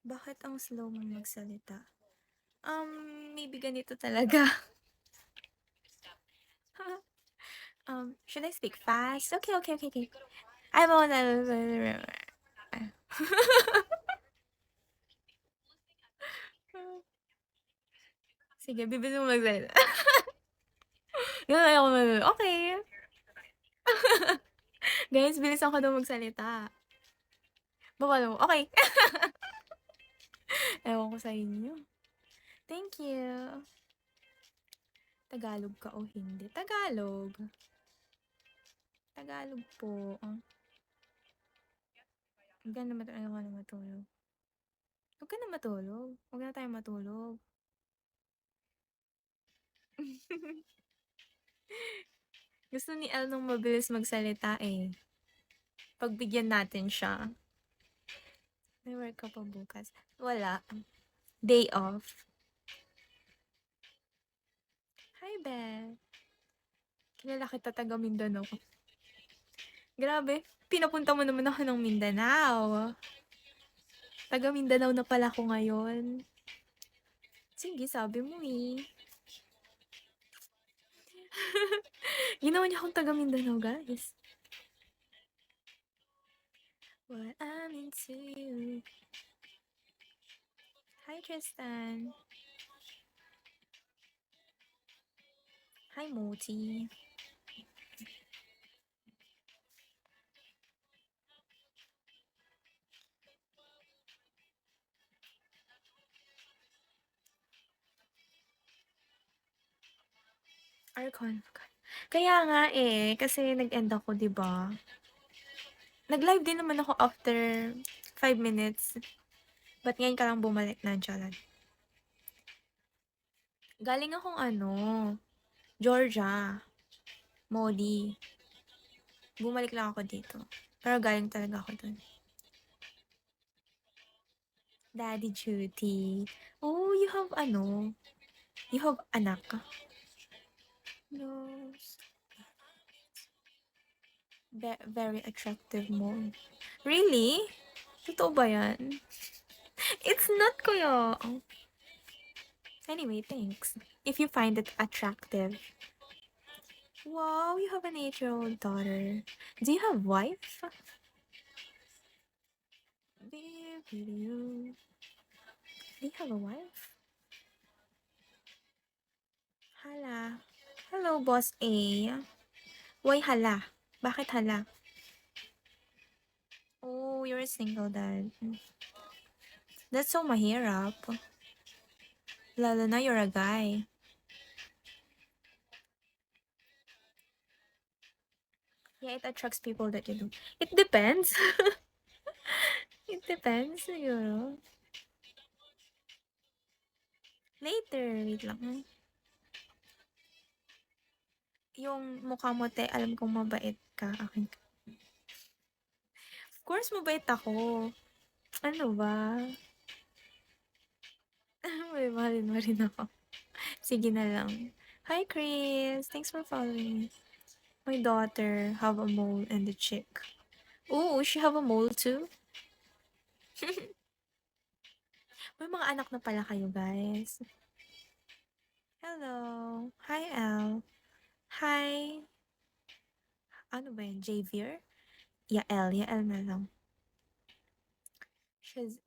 Bakit ang slow mong magsalita? Maybe ganito talaga. Should I speak fast? Okay, okay, okay, okay. I won't. Sige, bibilis mo magsalita. Okay. Guys, bilisan ko daw magsalita. Bawal mo. Okay. Ewan ko sa inyo. Thank you. Tagalog ka o hindi? Tagalog. Tagalog po. Huwag ka na matulog. Ayaw ka na matulog. Huwag ka na matulog. Huwag na tayo matulog. Gusto ni Elle nung mabilis magsalita eh. Pagbigyan natin siya. May work ka pa bukas? Wala. Day off. Hi, Beth. Kilala kita taga Mindanao. Grabe, pinapunta mo naman ako ng Mindanao. Taga Mindanao na pala ko ngayon. Sige, sabi mo eh. Ginawa niya akong taga Mindanao, guys. What I'm into you. Hi, Tristan. Hi, Moti. Arcon. Kaya nga eh, kasi nag-end ako, di ba? Nag-live din naman ako after 5 minutes. Ba't ngayon ka lang bumalik na, Chalan? Galing akong Georgia. Modi. Bumalik lang ako dito. Pero galing talaga ako dun. Daddy duty. Oh, you have You have anak ka? No. Very attractive mo. Really? Totoo ba yan? It's not kuya. Anyway, thanks. If you find it attractive. Wow, you have an 8-year-old daughter. Do you have wife? Do you have a wife? Hala. Hello, Boss A. Why hala? Bakit hala? Oh, you're a single dad. That's so mahirap. Lalo na you're a guy. Yeah, it attracts people that you do. It depends. It depends, siguro. Later, wait lang. Yung mukha mo, te, alam kong mabait ka. Akin. Of course, mabait ako. Ano ba? May mahalin mo rin ako. Sige na lang. Hi, Chris. Thanks for following me. My daughter have a mole and a chick. Oh, she have a mole too? May mga anak na pala kayo, guys. Hello. Hi, Elle. Hi. Ano ba yun? Javier? Yael. Yael na lang. She's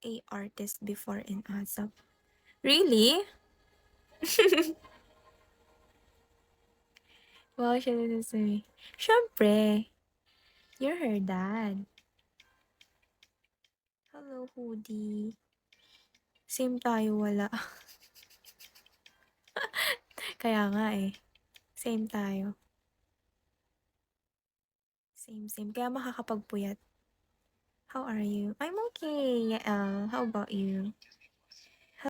a artist before in ASAP. Really? Wow, siya na sasabi. Siyempre. You're her dad. Hello, Hoodie. Same tayo, wala. Kaya nga eh. Same tayo. Same. Kaya makakapagpuyat. How are you? I'm okay, Yael. How about you?